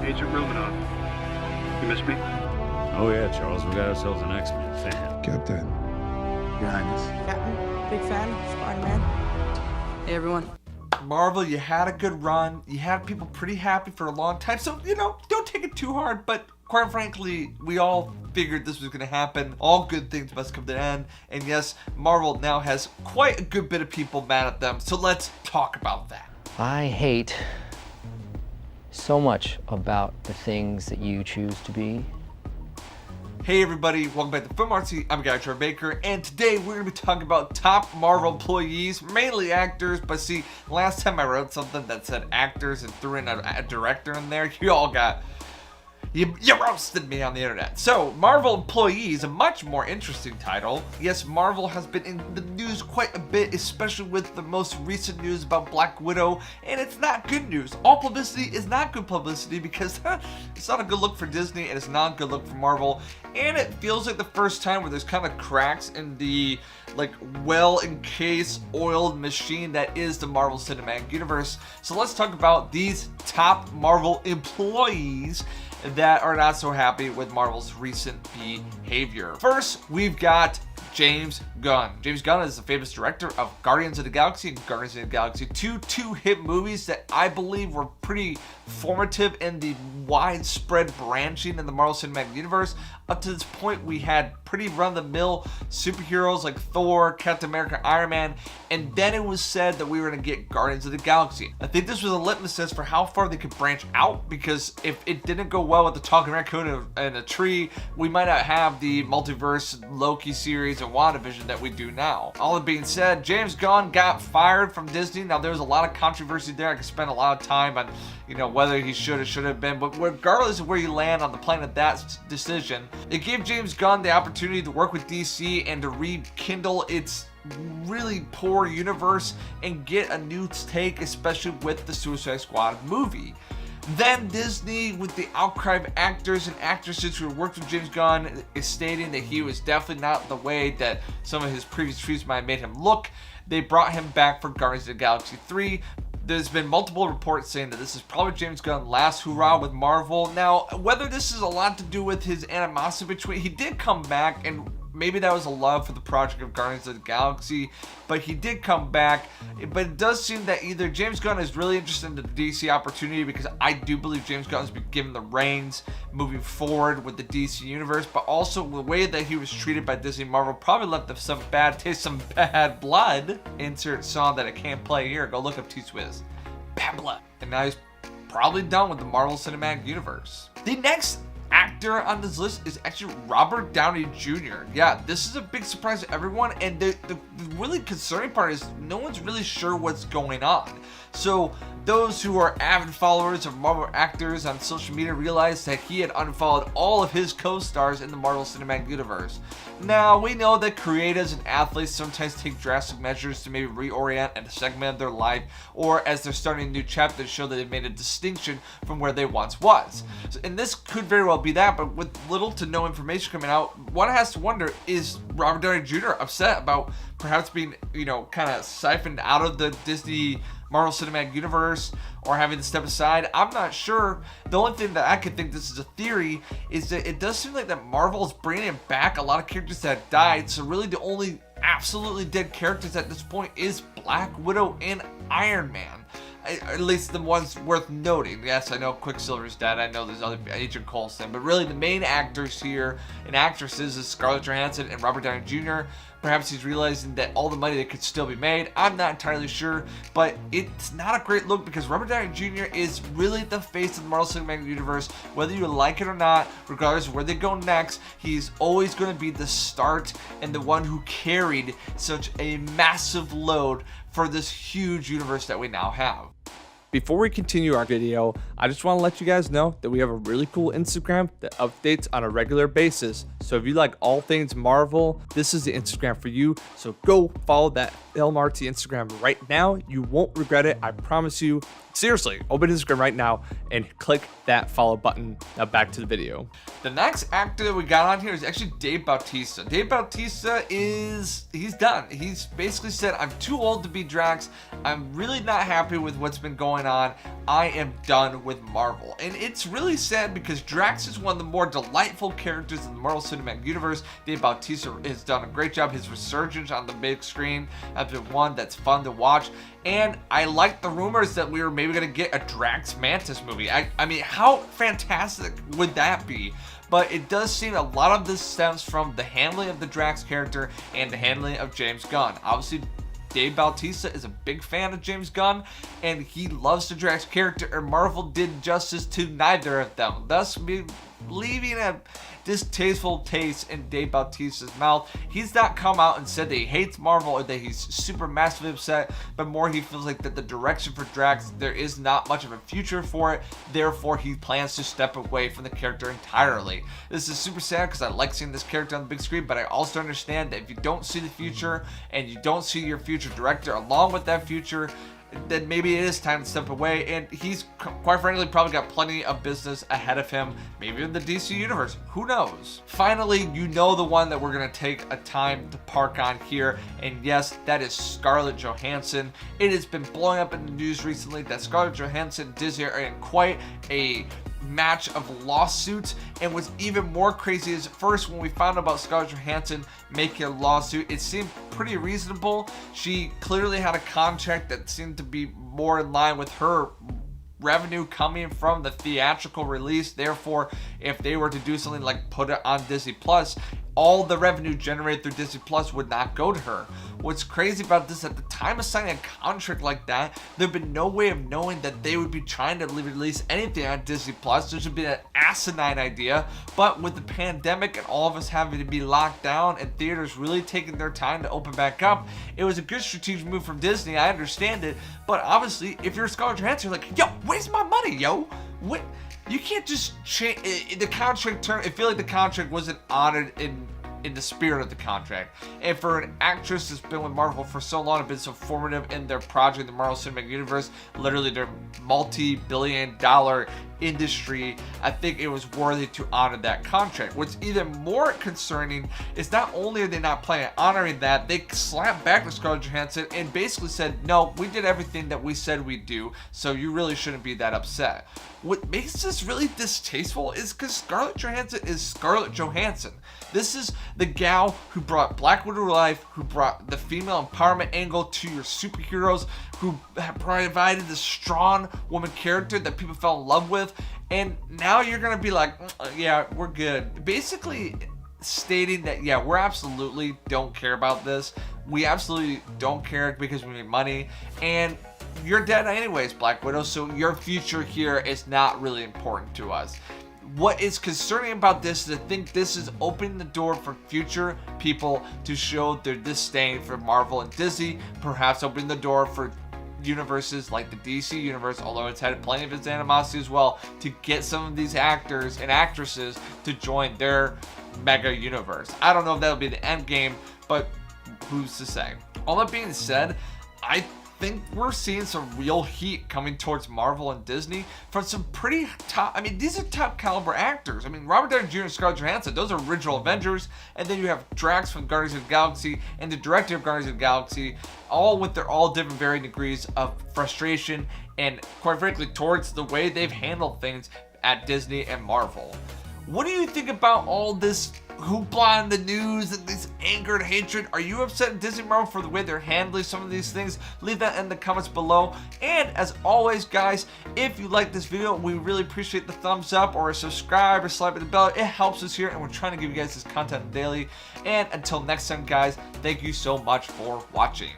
Agent Romanoff. You miss me? Oh yeah, Charles, we got ourselves an X-Men fan. Captain. Your Highness. Captain, big fan, Spider-Man. Hey everyone. Marvel, you had a good run. You had people pretty happy for a long time. So, you know, don't take it too hard. But quite frankly, we all figured this was going to happen. All good things must come to an end. And yes, Marvel now has quite a good bit of people mad at them. So let's talk about that. I hate so much about the things that you choose to be. Hey everybody, welcome back to Film Artsy. I'm 𝘍𝘪𝘭𝘮𝘆, and today we're going to be talking about top Marvel employees, mainly actors. But see, last time I wrote something that said actors and threw in a director in there, you all got... You roasted me on the internet. So, Marvel employees, a much more interesting title. Yes, Marvel has been in the news quite a bit, especially with the most recent news about Black Widow, and it's not good news. All publicity is not good publicity because it's not a good look for Disney and it's not a good look for Marvel, and it feels like the first time where there's kind of cracks in the like well-encased, oiled machine that is the Marvel Cinematic Universe. So let's talk about these top Marvel employees that are not so happy with Marvel's recent behavior. First, we've got James Gunn. James Gunn is the famous director of Guardians of the Galaxy and Guardians of the Galaxy 2, two hit movies that I believe were pretty formative in the widespread branching in the Marvel Cinematic Universe. Up to this point, we had pretty run-of-the-mill superheroes like Thor, Captain America, Iron Man, and then it was said that we were going to get Guardians of the Galaxy. I think this was a litmus test for how far they could branch out, because if it didn't go well with the Talking Raccoon and a tree, we might not have the multiverse Loki series and WandaVision that we do now. All that being said, James Gunn got fired from Disney. Now, there was a lot of controversy there. I could spend a lot of time on, you know, whether he should or should have been, but regardless of where you land on the plane of that decision, it gave James Gunn the opportunity to work with DC and to rekindle its really poor universe and get a new take, especially with the Suicide Squad movie. Then Disney, with the outcry of actors and actresses who worked with James Gunn, is stating that he was definitely not the way that some of his previous treatments might have made him look. They brought him back for Guardians of the Galaxy 3. There's been multiple reports saying that this is probably James Gunn's last hurrah with Marvel. Now, whether this is a lot to do with his animosity between... He did come back, and maybe that was a love for the project of Guardians of the Galaxy, but he did come back. But it does seem that either James Gunn is really interested in the DC opportunity, because I do believe James Gunn has been given the reins moving forward with the DC universe, but also the way that he was treated by Disney and Marvel probably left him some bad taste, some bad blood. Insert song that I can't play here. Go look up Teases. Bad blood. And now he's probably done with the Marvel Cinematic Universe. The next actor on this list is actually Robert Downey Jr. Yeah, this is a big surprise to everyone, and the really concerning part is no one's really sure what's going on. So those who are avid followers of Marvel actors on social media realized that he had unfollowed all of his co-stars in the Marvel Cinematic Universe. Now, we know that creators and athletes sometimes take drastic measures to maybe reorient and segment their life, or as they're starting a new chapter to show that they've made a distinction from where they once was. And this could very well be that, but with little to no information coming out, one has to wonder, is Robert Downey Jr. upset about perhaps being, you know, kind of siphoned out of the Disney Marvel Cinematic Universe, or having to step aside? I'm not sure. The only thing that I could think this is a theory is that it does seem like that Marvel is bringing back a lot of characters that died, so really the only absolutely dead characters at this point is Black Widow and Iron Man. At least the ones worth noting. Yes, I know Quicksilver's dead. I know there's other Agent Coulson, but really the main actors here and actresses is Scarlett Johansson and Robert Downey Jr. Perhaps he's realizing that all the money that could still be made. I'm not entirely sure, but it's not a great look because Robert Downey Jr. is really the face of the Marvel Cinematic Universe. Whether you like it or not, regardless of where they go next, he's always going to be the start and the one who carried such a massive load for this huge universe that we now have. Before we continue our video, I just want to let you guys know that we have a really cool Instagram that updates on a regular basis. So if you like all things Marvel, this is the Instagram for you. So go follow that 𝘍𝘪𝘭𝘮 Instagram right now. You won't regret it, I promise you. Seriously, open Instagram right now and click that follow button. Now back to the video. The next actor that we got on here is actually Dave Bautista. Dave Bautista he's done. He's basically said, I'm too old to be Drax. I'm really not happy with what's been going going on. I am done with Marvel. And it's really sad because Drax is one of the more delightful characters in the Marvel Cinematic Universe. Dave Bautista has done a great job. His resurgence on the big screen has been one that's fun to watch. And I like the rumors that we were maybe going to get a Drax Mantis movie. I mean, how fantastic would that be? But it does seem a lot of this stems from the handling of the Drax character and the handling of James Gunn. Obviously, Dave Bautista is a big fan of James Gunn, and he loves the Drax character, and Marvel did justice to neither of them, thus leaving a distasteful taste in Dave Bautista's mouth. He's not come out and said that he hates Marvel or that he's super massively upset, but more he feels like that the direction for Drax, there is not much of a future for it, therefore he plans to step away from the character entirely. This is super sad because I like seeing this character on the big screen, but I also understand that if you don't see the future and you don't see your future director along with that future, then maybe it is time to step away, and he's quite frankly probably got plenty of business ahead of him, maybe in the DC universe, who knows. Finally, you know the one that we're going to take a time to park on here, and yes, that is Scarlett Johansson. It has been blowing up in the news recently that Scarlett Johansson and Disney are in quite a match of lawsuits, and what's even more crazy is first when we found out about Scarlett Johansson making a lawsuit, it seemed pretty reasonable. She clearly had a contract that seemed to be more in line with her revenue coming from the theatrical release. Therefore, if they were to do something like put it on Disney Plus, all the revenue generated through Disney Plus would not go to her. What's crazy about this, at the time of signing a contract like that, there'd been no way of knowing that they would be trying to release anything on Disney Plus. This would be an asinine idea, but with the pandemic and all of us having to be locked down and theaters really taking their time to open back up, it was a good strategic move from Disney. I understand it, but obviously, if you're Scarlett Johansson, you're like, yo, where's my money, yo? What? You can't just change the contract term. I feel like the contract wasn't honored in the spirit of the contract. And for an actress that's been with Marvel for so long and been so formative in their project, the Marvel Cinematic Universe, literally their multi-billion-dollar industry, I think it was worthy to honor that contract. What's even more concerning is not only are they not planning on honoring that, they slapped back to Scarlett Johansson and basically said, no, we did everything that we said we'd do, so you really shouldn't be that upset. What makes this really distasteful is because Scarlett Johansson is Scarlett Johansson. This is the gal who brought Black Widow to life, who brought the female empowerment angle to your superheroes, who provided the strong woman character that people fell in love with, and now you're gonna be like, yeah, we're good. Basically stating that, yeah, we're absolutely don't care about this. We absolutely don't care because we make money, and you're dead anyways, Black Widow, so your future here is not really important to us. What is concerning about this is I think this is opening the door for future people to show their disdain for Marvel and Disney, perhaps opening the door for universes like the DC universe, although it's had plenty of its animosity as well, to get some of these actors and actresses to join their mega universe. I don't know if that'll be the end game, but who's to say? All that being said, I think we're seeing some real heat coming towards Marvel and Disney from some pretty top, I mean, these are top caliber actors. I mean, Robert Downey Jr. and Scarlett Johansson, those are original Avengers, and then you have Drax from Guardians of the Galaxy and the director of Guardians of the Galaxy, all with their all different varying degrees of frustration and, quite frankly, towards the way they've handled things at Disney and Marvel. What do you think about all this hoopla in the news and this anger and hatred? Are you upset at Disney Marvel for the way they're handling some of these things? Leave that in the comments below. And as always, guys, if you like this video, we really appreciate the thumbs up or a subscribe or slap the bell. It helps us here, and we're trying to give you guys this content daily. And until next time, guys, thank you so much for watching.